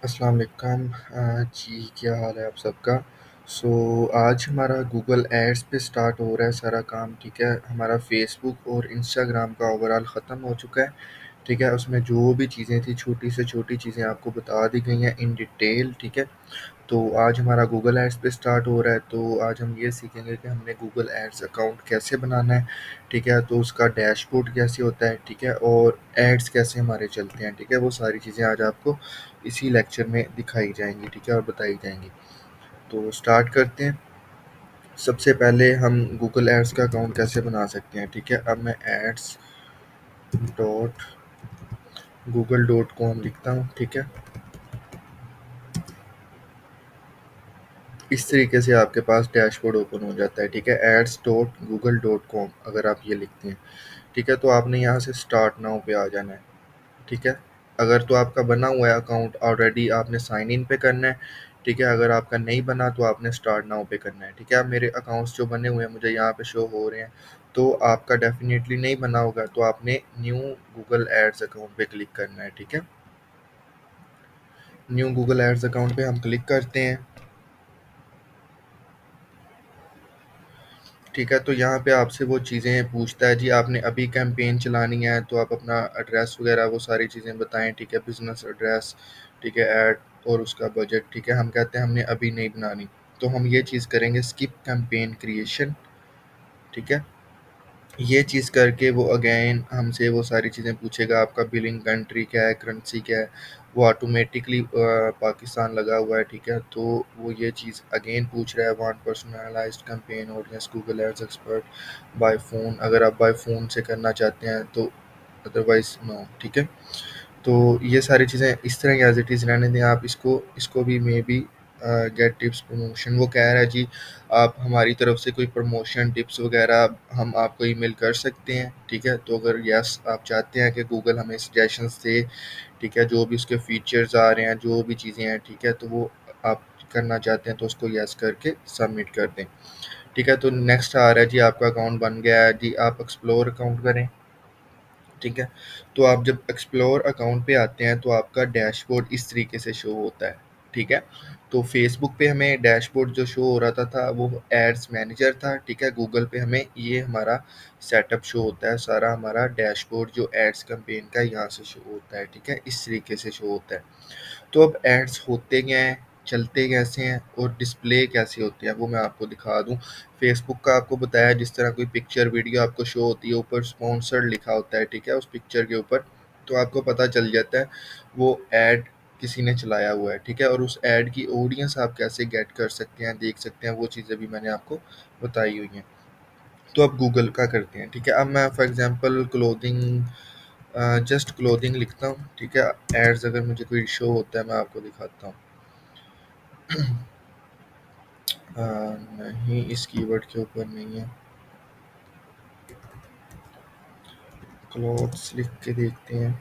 अस्सलाम वालेकुम। जी, क्या हाल है आप सबका? आज हमारा गूगल एड्स पे स्टार्ट हो रहा है सारा काम, ठीक है? हमारा फ़ेसबुक और इंस्टाग्राम का ओवरऑल ख़त्म हो चुका है, ठीक है? उसमें जो भी चीज़ें थी, छोटी से छोटी चीज़ें आपको बता दी गई हैं इन डिटेल, ठीक है? तो आज हमारा गूगल एड्स पे स्टार्ट हो रहा है, तो आज हम ये सीखेंगे कि हमने गूगल एड्स अकाउंट कैसे बनाना है, ठीक है? तो उसका डैशबोर्ड कैसे होता है, ठीक है? और एड्स कैसे हमारे चलते हैं, ठीक है? वो सारी चीज़ें आज आपको इसी लेक्चर में दिखाई जाएँगी, ठीक है? और बताई जाएँगी। तो स्टार्ट करते हैं। सबसे पहले हम गूगल एड्स का अकाउंट कैसे बना सकते हैं, ठीक है? अब मैं ads dot Google dot com लिखता हूँ, ठीक है? इस तरीके से आपके पास डैशबोर्ड ओपन हो जाता है, ठीक है? Ads dot Google dot com अगर आप ये लिखते हैं, ठीक है? तो आपने यहाँ से स्टार्ट नाउ पे आ जाना है, ठीक है? अगर तो आपका बना हुआ है अकाउंट ऑलरेडी, आपने साइन इन पे करना है, ठीक है? अगर आपका नहीं बना तो आपने स्टार्ट नाउ पे करना है, ठीक है? अब मेरे अकाउंट्स जो बने हुए हैं मुझे यहाँ पे शो हो रहे हैं, तो आपका डेफिनेटली नहीं बना होगा, तो आपने न्यू गूगल एड्स अकाउंट पे क्लिक करना है, ठीक है? न्यू गूगल एड्स अकाउंट पे हम क्लिक करते हैं, ठीक है? तो यहाँ पे आपसे वो चीज़ें पूछता है, जी आपने अभी कैंपेन चलानी है तो आप अपना एड्रेस वगैरह वो सारी चीज़ें बताएं, ठीक है? बिजनेस एड्रेस, ठीक है? ऐड और उसका बजट, ठीक है? हम कहते हैं हमने अभी नहीं बनानी, तो हम ये चीज़ करेंगे स्किप कैंपेन क्रिएशन, ठीक है? ये चीज़ करके वो अगेन हमसे वो सारी चीज़ें पूछेगा, आपका बिलिंग कंट्री क्या है, करेंसी क्या है, वो ऑटोमेटिकली पाकिस्तान लगा हुआ है, ठीक है? तो वो ये चीज़ अगेन पूछ रहा है, want personalised campaign audience Google ads expert by phone, अगर आप बाय फ़ोन से करना चाहते हैं तो, अदरवाइज़ नो, ठीक है? तो ये सारी चीज़ें इस तरह ही एज़ इट इज़ रहने दें, आप इसको इसको भी maybe get tips promotion, वो कह रहा है जी आप हमारी तरफ से कोई प्रमोशन टिप्स वगैरह हम आपको ईमेल कर सकते हैं, ठीक है? तो अगर यस आप चाहते हैं कि गूगल हमें सजेशंस दे, ठीक है? जो भी उसके फीचर्स आ रहे हैं, जो भी चीज़ें हैं, ठीक है? तो वो आप करना चाहते हैं तो उसको यस करके सबमिट कर दें, ठीक है? तो नेक्स्ट आ रहा है जी आपका अकाउंट बन गया है, जी आप एक्सप्लोर अकाउंट करें, ठीक है? तो आप जब एक्सप्लोर अकाउंट पे आते हैं तो आपका डैशबोर्ड इस तरीके से शो होता है, ठीक है? तो फेसबुक पे हमें डैशबोर्ड जो शो हो रहा था वो एड्स मैनेजर था, ठीक है? गूगल पे हमें ये हमारा सेटअप शो होता है, सारा हमारा डैशबोर्ड जो एड्स कैंपेन का यहाँ से शो होता है, ठीक है? इस तरीके से शो होता है। तो अब एड्स होते क्या हैं, चलते कैसे हैं और डिस्प्ले कैसे होते हैं वो मैं आपको दिखा दूँ। फेसबुक का आपको बताया, जिस तरह कोई पिक्चर वीडियो आपको शो होती है, ऊपर स्पॉन्सर्ड लिखा होता है, ठीक है? उस पिक्चर के ऊपर, तो आपको पता चल जाता है वो ऐड किसी ने चलाया हुआ है, ठीक है? और उस ऐड की ऑडियंस आप कैसे गेट कर सकते हैं, देख सकते हैं, वो चीज़ें भी मैंने आपको बताई हुई हैं। तो अब गूगल का करते हैं, ठीक है? अब मैं for example clothing, just clothing लिखता हूँ, ठीक है? एड्स अगर मुझे कोई शो होता है मैं आपको दिखाता हूँ। नहीं, इस कीवर्ड के ऊपर नहीं है। क्लॉथ्स लिख के देखते हैं।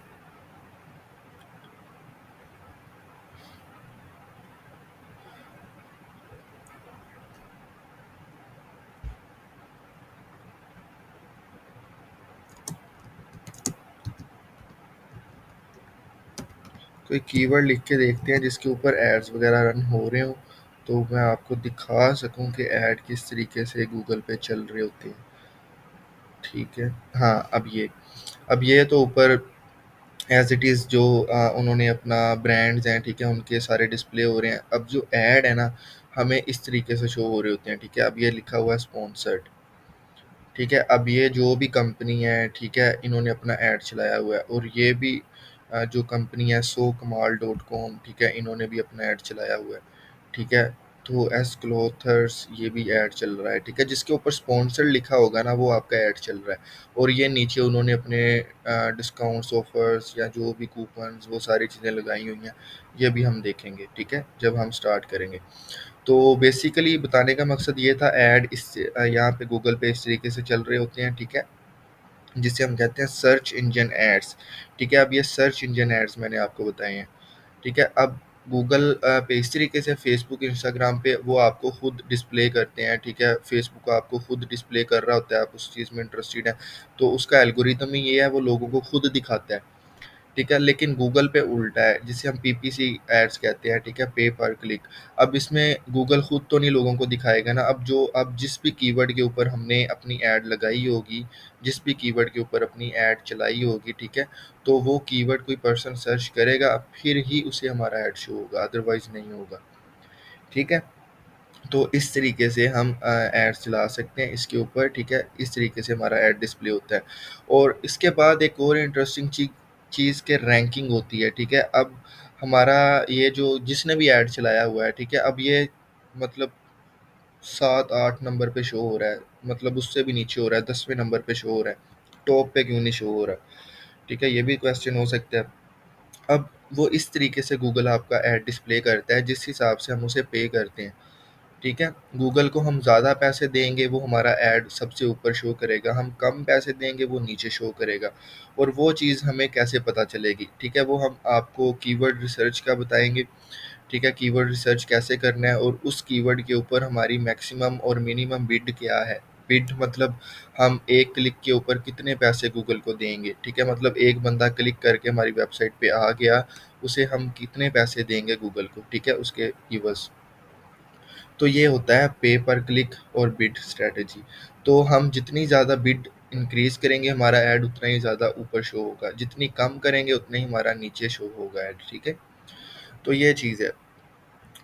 कोई कीवर्ड लिख के देखते हैं जिसके ऊपर एड्स वगैरह रन हो रहे हो, तो मैं आपको दिखा सकूं कि ऐड किस तरीके से गूगल पे चल रहे होते हैं, ठीक है? हाँ, अब ये तो ऊपर एज इट इज़ जो उन्होंने अपना ब्रांड्स हैं, ठीक है? उनके सारे डिस्प्ले हो रहे हैं। अब जो ऐड है ना, हमें इस तरीके से शो हो रहे होते हैं, ठीक है? अब ये लिखा हुआ है स्पॉन्सर्ड, ठीक है? अब ये जो भी कंपनी है, ठीक है? इन्होंने अपना ऐड चलाया हुआ है, और ये भी जो कंपनी है सो कमाल डॉट कॉम, ठीक है? इन्होंने भी अपना ऐड चलाया हुआ है, ठीक है? तो एस क्लोथर्स ये भी ऐड चल रहा है, ठीक है? जिसके ऊपर स्पॉन्सर्ड लिखा होगा ना, वो आपका ऐड चल रहा है, और ये नीचे उन्होंने अपने डिस्काउंट्स ऑफर्स या जो भी कूपन्स वो सारी चीज़ें लगाई हुई हैं, ये भी हम देखेंगे, ठीक है? जब हम स्टार्ट करेंगे। तो बेसिकली बताने का मकसद ये था, ऐड इस यहाँ पे गूगल पे इस तरीके से चल रहे होते हैं, ठीक है? जिसे हम कहते हैं सर्च इंजन एड्स, ठीक है? अब ये सर्च इंजन एड्स मैंने आपको बताए हैं, ठीक है? अब गूगल पे इस तरीके से, फेसबुक इंस्टाग्राम पे वो आपको खुद डिस्प्ले करते हैं, ठीक है? फेसबुक आपको खुद डिस्प्ले कर रहा होता है, आप उस चीज़ में इंटरेस्टेड हैं, तो उसका एल्गोरिदम ही ये है, वो लोगों को खुद दिखाता है, ठीक है। लेकिन गूगल पे उल्टा है, जिसे हम पीपीसी एड्स कहते हैं, ठीक है, पे पर क्लिक। अब इसमें गूगल खुद तो नहीं लोगों को दिखाएगा ना, अब जिस भी कीवर्ड के ऊपर हमने अपनी ऐड लगाई होगी, जिस भी कीवर्ड के ऊपर अपनी ऐड चलाई होगी, ठीक है, तो वो कीवर्ड कोई पर्सन सर्च करेगा, फिर ही उसे हमारा ऐड शो होगा, अदरवाइज नहीं होगा। ठीक है। तो इस तरीके से हम एड्स चला सकते हैं इसके ऊपर, ठीक है, इस तरीके से हमारा ऐड डिस्प्ले होता है। और इसके बाद एक और इंटरेस्टिंग चीज़ के रैंकिंग होती है, ठीक है। अब हमारा ये जो जिसने भी ऐड चलाया हुआ है, ठीक है, अब ये मतलब 7-8 नंबर पे शो हो रहा है, मतलब उससे भी नीचे हो रहा है, 10वें नंबर पे शो हो रहा है, टॉप पे क्यों नहीं शो हो रहा? ठीक है, ये भी क्वेश्चन हो सकता है। अब वो इस तरीके से गूगल आपका ऐड डिस्प्ले करता है जिस हिसाब से हम उसे पे करते हैं। ठीक है। गूगल को हम ज़्यादा पैसे देंगे, वो हमारा ऐड सबसे ऊपर शो करेगा, हम कम पैसे देंगे वो नीचे शो करेगा। और वो चीज़ हमें कैसे पता चलेगी, ठीक है, वो हम आपको कीवर्ड रिसर्च का बताएंगे। ठीक है, कीवर्ड रिसर्च कैसे करना है और उस कीवर्ड के ऊपर हमारी मैक्सिमम और मिनिमम बिड क्या है। बिड मतलब हम एक क्लिक के ऊपर कितने पैसे गूगल को देंगे, ठीक है, मतलब एक बंदा क्लिक करके हमारी वेबसाइट पे आ गया, उसे हम कितने पैसे देंगे गूगल को, ठीक है, उसके कीवर्ड्स। तो ये होता है पे पर क्लिक और बिड स्ट्रैटेजी। तो हम जितनी ज़्यादा बिड इंक्रीज करेंगे हमारा ऐड उतना ही ज़्यादा ऊपर शो होगा, जितनी कम करेंगे उतना ही हमारा नीचे शो होगा ऐड। ठीक है। तो ये चीज़ है।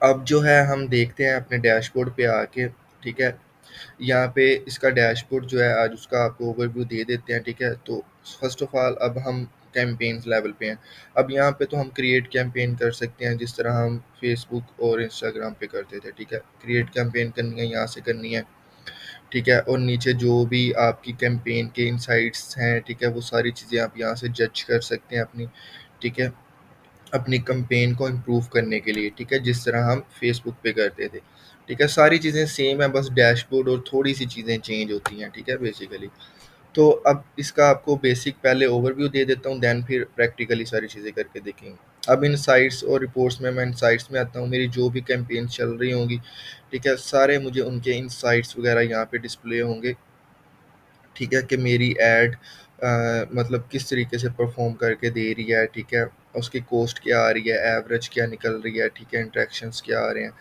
अब जो है हम देखते हैं अपने डैशबोर्ड पे आके, ठीक है, यहाँ पे इसका डैशबोर्ड जो है आज उसका आपको ओवरव्यू दे देते हैं। ठीक है। तो फर्स्ट ऑफ ऑल अब हम कैंपेन्स लेवल पे हैं। अब यहाँ पे तो हम क्रिएट कैंपेन कर सकते हैं जिस तरह हम फेसबुक और इंस्टाग्राम पे करते थे। ठीक है, क्रिएट कैंपेन करनी है, यहाँ से करनी है। ठीक है। और नीचे जो भी आपकी कैंपेन के इनसाइट्स हैं, ठीक है, वो सारी चीज़ें आप यहाँ से जज कर सकते हैं अपनी। ठीक है, अपनी कैंपेन को इम्प्रूव करने के लिए, ठीक है, जिस तरह हम फेसबुक पे करते थे। ठीक है, सारी चीज़ें सेम है, बस डैशबोर्ड और थोड़ी सी चीज़ें चेंज होती हैं। ठीक है, बेसिकली। तो अब इसका आपको बेसिक पहले ओवरव्यू दे देता हूँ, देन फिर प्रैक्टिकली सारी चीज़ें करके देखेंगे। अब इन साइट्स और रिपोर्ट्स में मैं इन साइट्स में आता हूँ, मेरी जो भी कैंपेन चल रही होंगी, ठीक है, सारे मुझे उनके इन साइट्स वगैरह यहाँ पे डिस्प्ले होंगे। ठीक है, कि मेरी ऐड मतलब किस तरीके से परफॉर्म करके दे रही है। ठीक है, उसकी कॉस्ट क्या आ रही है, एवरेज क्या निकल रही है, ठीक है, इंट्रैक्शंस क्या आ रहे हैं,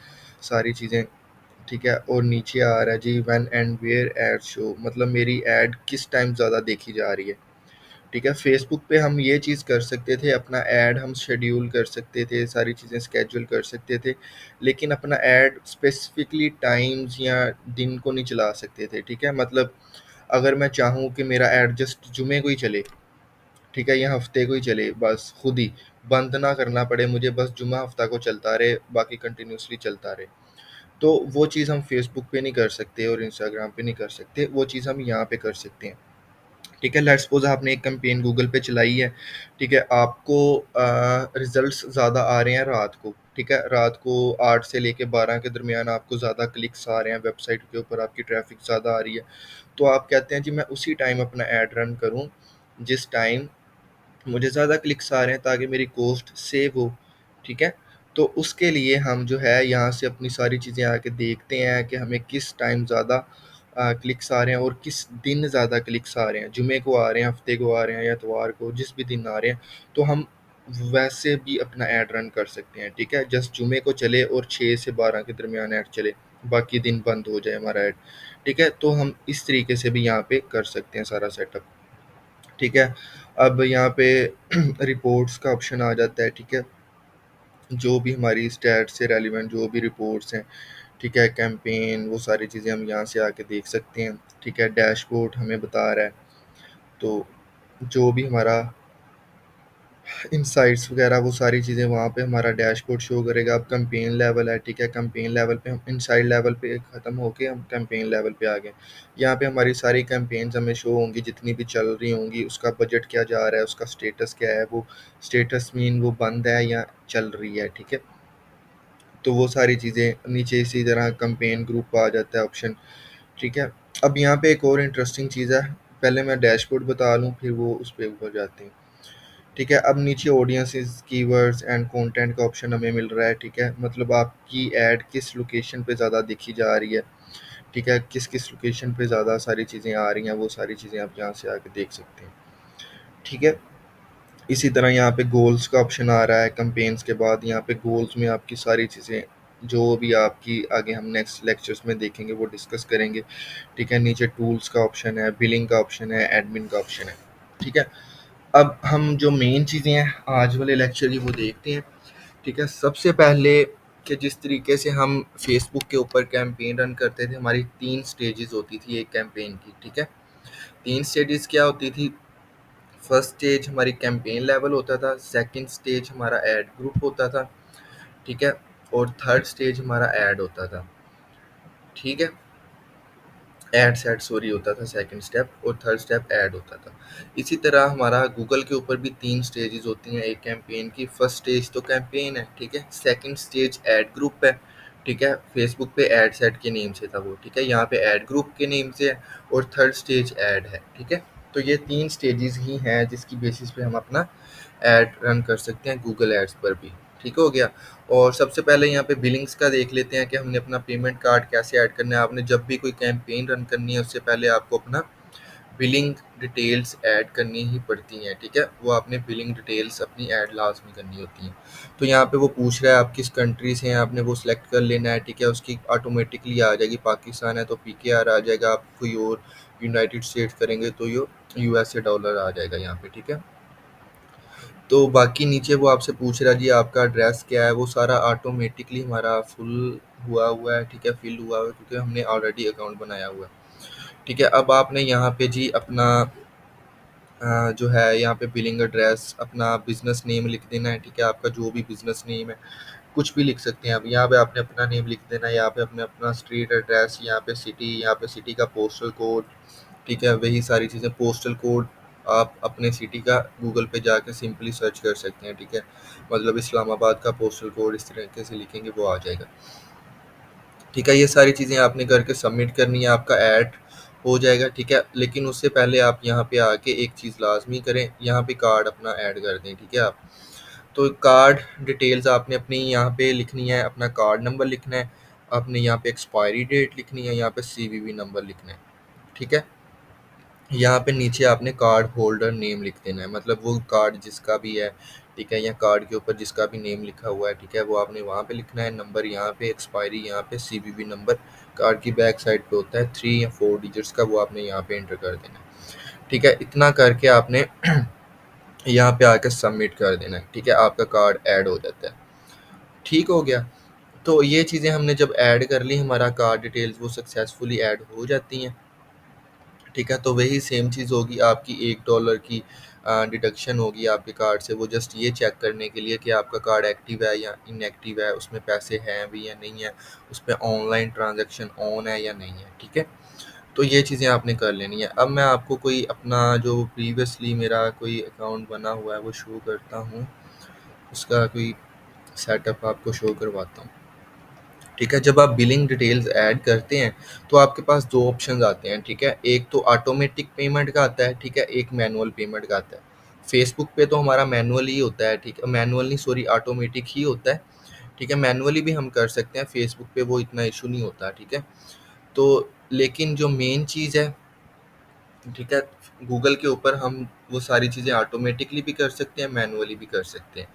सारी चीज़ें। ठीक है, और नीचे आ रहा है जी when and where ad show, मतलब मेरी ऐड किस टाइम ज़्यादा देखी जा रही है। ठीक है, फेसबुक पे हम ये चीज़ कर सकते थे, अपना ऐड हम शेड्यूल कर सकते थे, सारी चीज़ें स्केड्यूल कर सकते थे, लेकिन अपना ऐड स्पेसिफिकली टाइम्स या दिन को नहीं चला सकते थे। ठीक है, मतलब अगर मैं चाहूँ कि मेरा ऐड जस्ट जुमे को ही चले, ठीक है, या हफ्ते को ही चले, बस खुद ही बंद ना करना पड़े मुझे, बस जुमा हफ्ता को चलता रहे, बाकी कंटिन्यूसली चलता रहे, तो वो चीज़ हम फेसबुक पे नहीं कर सकते और इंस्टाग्राम पे नहीं कर सकते, वो चीज़ हम यहाँ पे कर सकते हैं। ठीक है, लेट्स सपोज आपने एक कैंपेन गूगल पे चलाई है। ठीक है, आपको रिजल्ट्स ज़्यादा आ रहे हैं रात को। ठीक है, रात को 8 से लेके 12 के दरमियान आपको ज़्यादा क्लिक्स आ रहे हैं, वेबसाइट के ऊपर आपकी ट्रैफिक ज़्यादा आ रही है। तो आप कहते हैं जी मैं उसी टाइम अपना ऐड रन करूं जिस टाइम मुझे ज़्यादा क्लिक्स आ रहे हैं, ताकि मेरी कॉस्ट सेव हो। ठीक है, तो उसके लिए हम जो है यहाँ से अपनी सारी चीज़ें आके देखते हैं कि हमें किस टाइम ज़्यादा क्लिक्स आ रहे हैं और किस दिन ज़्यादा क्लिक्स आ रहे हैं, जुमे को आ रहे हैं, हफ्ते को आ रहे हैं या इतवार को, जिस भी दिन आ रहे हैं, तो हम वैसे भी अपना ऐड रन कर सकते हैं। ठीक है, जस्ट जुमे को चले और 6 से 12 के दरमियान ऐड चले, बाकी दिन बंद हो जाए हमारा ऐड। ठीक है, तो हम इस तरीके से भी यहाँ पे कर सकते हैं सारा सेटअप। ठीक है, अब यहाँ पे रिपोर्ट्स का ऑप्शन आ जाता है। ठीक है, जो भी हमारी स्टैट से रेलिवेंट जो भी रिपोर्ट्स हैं, ठीक है, कैंपेन, वो सारी चीज़ें हम यहाँ से आके देख सकते हैं। ठीक है, डैशबोर्ड हमें बता रहा है, तो जो भी हमारा इनसाइट्स वगैरह वो सारी चीज़ें वहाँ पे हमारा डैशबोर्ड शो करेगा। अब कैंपेन लेवल है, ठीक है, कैंपेन लेवल पे हम इनसाइड लेवल पे ख़त्म होके हम कैंपेन लेवल पे आ गए। यहाँ पे हमारी सारी कैंपेन्स हमें शो होंगी, जितनी भी चल रही होंगी, उसका बजट क्या जा रहा है, उसका स्टेटस क्या है, वो स्टेटस मीन वो बंद है या चल रही है। ठीक है, तो वो सारी चीज़ें नीचे इसी तरह कैंपेन ग्रुप आ जाता है ऑप्शन। ठीक है, अब यहाँ पे एक और इंटरेस्टिंग चीज़ है, पहले मैं डैशबोर्ड बता लूँ फिर वो उस पर ऊपर जाते हैं। ठीक है, अब नीचे ऑडियंसेस, कीवर्ड्स एंड कंटेंट का ऑप्शन हमें मिल रहा है। ठीक है, मतलब आपकी ऐड किस लोकेशन पे ज़्यादा देखी जा रही है। ठीक है, किस किस लोकेशन पे ज़्यादा सारी चीज़ें आ रही हैं, वो सारी चीज़ें आप यहाँ से आके देख सकते हैं। ठीक है, इसी तरह यहाँ पे गोल्स का ऑप्शन आ रहा है कैंपेन्स के बाद। यहाँ पे गोल्स में आपकी सारी चीज़ें जो भी आपकी आगे हम नेक्स्ट लेक्चर्स में देखेंगे वो डिस्कस करेंगे, ठीक है। नीचे टूल्स का ऑप्शन है, बिलिंग का ऑप्शन है, एडमिन का ऑप्शन है, ठीक है। अब हम जो मेन चीज़ें हैं आज वाले लेक्चर की वो देखते हैं, ठीक है। सबसे पहले कि जिस तरीके से हम फेसबुक के ऊपर कैंपेन रन करते थे, हमारी 3 स्टेजेस होती थी एक कैंपेन की, ठीक है। 3 स्टेजेस क्या होती थी? फर्स्ट स्टेज हमारी कैंपेन लेवल होता था, सेकंड स्टेज हमारा ऐड ग्रुप होता था, ठीक है, और थर्ड स्टेज हमारा ऐड होता था, ठीक है। ऐड सेट सॉरी होता था सेकंड स्टेप, और थर्ड स्टेप ऐड होता था। इसी तरह हमारा गूगल के ऊपर भी 3 स्टेजेस होती हैं एक कैंपेन की। फर्स्ट स्टेज तो कैंपेन है, ठीक है। सेकंड स्टेज ऐड ग्रुप है, ठीक है। फेसबुक पे ऐड सेट के नेम से था वो, ठीक है। यहाँ पे ऐड ग्रुप के नेम से है, और थर्ड स्टेज ऐड है, ठीक है। तो ये 3 स्टेजेस ही हैं जिसकी बेसिस पे हम अपना ऐड रन कर सकते हैं गूगल एड्स पर भी, ठीक हो गया। और सबसे पहले यहाँ पे बिलिंग्स का देख लेते हैं कि हमने अपना पेमेंट कार्ड कैसे ऐड करना है। आपने जब भी कोई कैंपेन रन करनी है उससे पहले आपको अपना बिलिंग डिटेल्स ऐड करनी ही पड़ती हैं, ठीक है। वो आपने बिलिंग डिटेल्स अपनी ऐड लाजमी करनी होती हैं। तो यहाँ पे वो पूछ रहा है आप किस कंट्री से हैं, आपने वो सिलेक्ट कर लेना है, ठीक है। उसकी ऑटोमेटिकली आ जाएगी, पाकिस्तान है तो PKR आ जाएगा, आप कोई और यूनाइटेड स्टेट्स करेंगे तो यो USA डॉलर आ जाएगा यहाँ पे, ठीक है। तो बाकी नीचे वो आपसे पूछ रहा है जी आपका एड्रेस क्या है, वो सारा ऑटोमेटिकली हमारा फुल हुआ है, ठीक है, फिल हुआ हुआ है क्योंकि हमने ऑलरेडी अकाउंट बनाया हुआ है, ठीक है। अब आपने यहाँ पे जी अपना जो है यहाँ पे बिलिंग एड्रेस, अपना बिजनेस नेम लिख देना है, ठीक है। आपका जो भी बिजनेस नेम है कुछ भी लिख सकते हैं आप। यहाँ पे आपने अपना नेम लिख देना है, यहाँ पे अपने अपना स्ट्रीट एड्रेस, यहाँ पे सिटी, यहाँ पे सिटी का पोस्टल कोड, ठीक है। वही सारी चीज़ें, पोस्टल कोड आप अपने सिटी का गूगल पे जाके सिंपली सर्च कर सकते हैं, ठीक है। मतलब इस्लामाबाद का पोस्टल कोड इस तरीके से लिखेंगे वो आ जाएगा, ठीक है। ये सारी चीज़ें आपने करके सबमिट करनी है, आपका ऐड हो जाएगा, ठीक है। लेकिन उससे पहले आप यहाँ पे आके एक चीज़ लाजमी करें, यहाँ पे कार्ड अपना ऐड कर दें, ठीक है। आप तो कार्ड डिटेल्स आपने अपनी यहाँ पे लिखनी है, अपना कार्ड नंबर लिखना है, आपने यहाँ पे एक्सपायरी डेट लिखनी है, यहाँ पे CVV नंबर लिखना है, ठीक है। यहाँ पे नीचे आपने कार्ड होल्डर नेम लिख देना है, मतलब वो कार्ड जिसका भी है, ठीक है, या कार्ड के ऊपर जिसका भी नेम लिखा हुआ है, ठीक है, वो आपने वहाँ पे लिखना है। नंबर यहाँ पे, एक्सपायरी यहाँ पे, CVV नंबर कार्ड की बैक साइड पे होता है 3 या 4 डिजिट्स का, वो आपने यहाँ पे एंटर कर देना है, ठीक है। इतना करके आपने यहाँ पे आके सबमिट कर देना है, ठीक है। आपका कार्ड ऐड हो जाता है, ठीक हो गया। तो ये चीज़ें हमने जब ऐड कर ली, हमारा कार्ड डिटेल्स वो सक्सेसफुली ऐड हो जाती हैं, ठीक है। तो वही सेम चीज़ होगी, आपकी $1 की डिडक्शन होगी आपके कार्ड से, वो जस्ट ये चेक करने के लिए कि आपका कार्ड एक्टिव है या इनएक्टिव है, उसमें पैसे हैं भी या नहीं है, उस पर ऑनलाइन ट्रांजैक्शन ऑन है या नहीं है, ठीक है। तो ये चीज़ें आपने कर लेनी है। अब मैं आपको कोई अपना जो प्रीवियसली मेरा कोई अकाउंट बना हुआ है वो शो करता हूँ, उसका कोई सेटअप आपको शो करवाता हूँ, ठीक है। जब आप बिलिंग डिटेल्स ऐड करते हैं तो आपके पास 2 ऑप्शंस आते हैं, ठीक है। एक तो ऑटोमेटिक पेमेंट का आता है, ठीक है, एक मैनुअल पेमेंट का आता है। फेसबुक पे तो हमारा मैनुअल ही होता है, ठीक है, मैनुअल नहीं सॉरी ऑटोमेटिक ही होता है, ठीक है। मैनुअली भी हम कर सकते हैं, फेसबुक पे वो इतना इशू नहीं होता, ठीक है। तो लेकिन जो मेन चीज़ है, ठीक है, गूगल के ऊपर हम वो सारी चीज़ें ऑटोमेटिकली भी कर सकते हैं, मैनुअली भी कर सकते हैं,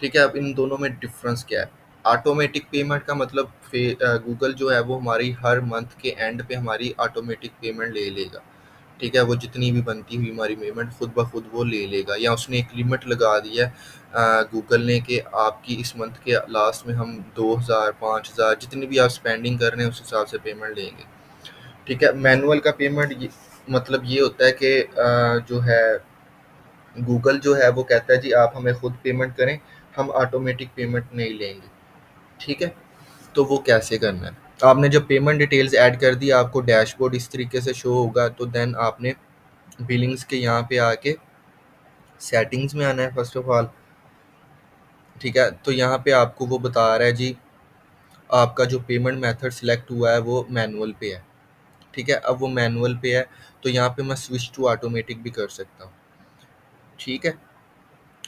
ठीक है। अब इन दोनों में डिफरेंस क्या है? ऑटोमेटिक पेमेंट का मतलब गूगल जो है वो हमारी हर मंथ के एंड पे हमारी ऑटोमेटिक पेमेंट ले लेगा, ठीक है। वो जितनी भी बनती हुई हमारी पेमेंट खुद ब खुद वो ले लेगा, या उसने एक लिमिट लगा दी है गूगल ने कि आपकी इस मंथ के लास्ट में हम 2000 5000 जितनी भी आप स्पेंडिंग कर रहे हैं उस हिसाब से पेमेंट लेंगे, ठीक है। मैनुअल का पेमेंट मतलब ये होता है कि जो है गूगल जो है वो कहता है जी आप हमें खुद पेमेंट करें, हम ऑटोमेटिक पेमेंट नहीं लेंगे, ठीक है। तो वो कैसे करना है? आपने जब पेमेंट डिटेल्स ऐड कर दी, आपको डैशबोर्ड इस तरीके से शो होगा, तो देन आपने बिलिंग्स के यहाँ पे आके सेटिंग्स में आना है फर्स्ट ऑफ ऑल, ठीक है। तो यहाँ पे आपको वो बता रहा है जी आपका जो पेमेंट मेथड सिलेक्ट हुआ है वो मैनुअल पे है, ठीक है। अब वो मैनुअल पे है तो यहाँ पे मैं स्विच टू ऑटोमेटिक भी कर सकता हूँ, ठीक है।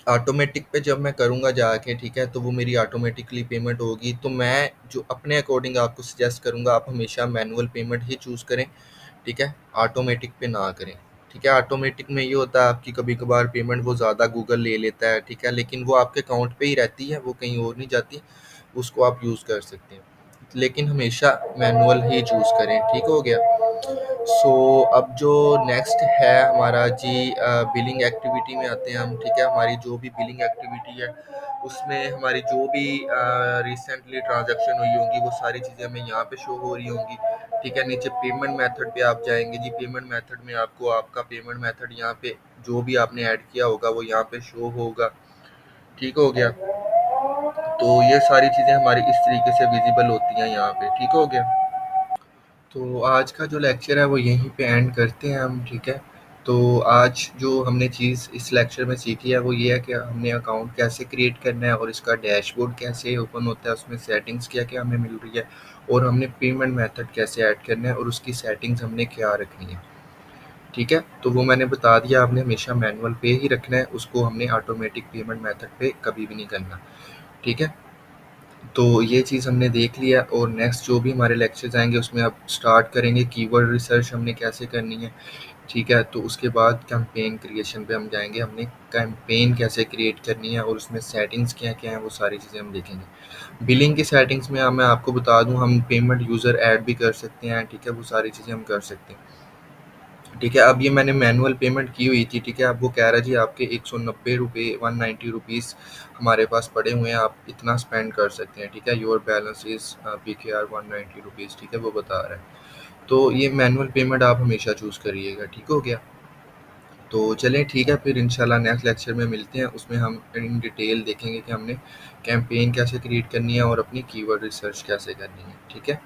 ऑटोमेटिक पे जब मैं करूँगा जाके, ठीक है, तो वो मेरी ऑटोमेटिकली पेमेंट होगी। तो मैं जो अपने अकॉर्डिंग आपको सजेस्ट करूँगा, आप हमेशा मैनुअल पेमेंट ही चूज़ करें, ठीक है, ऑटोमेटिक पे ना करें, ठीक है। ऑटोमेटिक में ये होता है आपकी कभी कभार पेमेंट वो ज़्यादा गूगल ले लेता है, ठीक है, लेकिन वो आपके अकाउंट पे ही रहती है, वो कहीं और नहीं जाती, उसको आप यूज़ कर सकते हैं। लेकिन हमेशा मैनुअल ही चूज़ करें, ठीक हो गया। सो अब जो नेक्स्ट है हमारा जी, बिलिंग एक्टिविटी में आते हैं हम, ठीक है। हमारी जो भी बिलिंग एक्टिविटी है उसमें हमारी जो भी रिसेंटली ट्रांजैक्शन हुई होंगी वो सारी चीज़ें हमें यहाँ पे शो हो रही होंगी, ठीक है। नीचे पेमेंट मेथड पे आप जाएंगे जी, पेमेंट मेथड में आपको आपका पेमेंट मेथड यहाँ पे जो भी आपने ऐड किया होगा वो यहाँ पे शो होगा, ठीक हो गया। तो ये सारी चीज़ें हमारी इस तरीके से विजिबल होती हैं यहाँ पे, ठीक हो गया। तो आज का जो लेक्चर है वो यहीं पे एंड करते हैं हम, ठीक है। तो आज जो हमने चीज़ इस लेक्चर में सीखी है वो ये है कि हमने अकाउंट कैसे क्रिएट करना है और इसका डैशबोर्ड कैसे ओपन होता है, उसमें सेटिंग्स क्या क्या हमें मिल रही है, और हमने पेमेंट मेथड कैसे ऐड करना है और उसकी सेटिंग्स हमने क्या रखनी है, ठीक है। तो वो मैंने बता दिया, आपने हमेशा मैनुअल पे ही रखना है उसको, हमने ऑटोमेटिक पेमेंट मेथड पे कभी भी नहीं करना, ठीक है। तो ये चीज़ हमने देख लिया, और नेक्स्ट जो भी हमारे लेक्चर्स आएंगे उसमें अब स्टार्ट करेंगे कीवर्ड रिसर्च हमने कैसे करनी है, ठीक है। तो उसके बाद कैंपेन क्रिएशन पे हम जाएंगे, हमने कैंपेन कैसे क्रिएट करनी है और उसमें सेटिंग्स क्या क्या हैं वो सारी चीज़ें हम देखेंगे। बिलिंग की सेटिंग्स में मैं आपको बता दूं, हम पेमेंट यूज़र ऐड भी कर सकते हैं, ठीक है, वो सारी चीज़ें हम कर सकते हैं, ठीक है। अब ये मैंने मैनुअल पेमेंट की हुई थी, ठीक है। अब वो कह रहा है जी आपके 190 रुपये 190 रुपीज़ हमारे पास पड़े हुए हैं, आप इतना स्पेंड कर सकते हैं, ठीक है। Your balance is PKR 190 rupees, ठीक है, वो बता रहा है। तो ये मैनुअल पेमेंट आप हमेशा चूज़ करिएगा, ठीक हो गया। तो चलें ठीक है, फिर इंशाल्लाह नेक्स्ट लेक्चर में मिलते हैं, उसमें हम इन डिटेल देखेंगे कि हमने कैंपेन कैसे क्रिएट करनी है और अपनी कीवर्ड रिसर्च कैसे करनी है, ठीक है।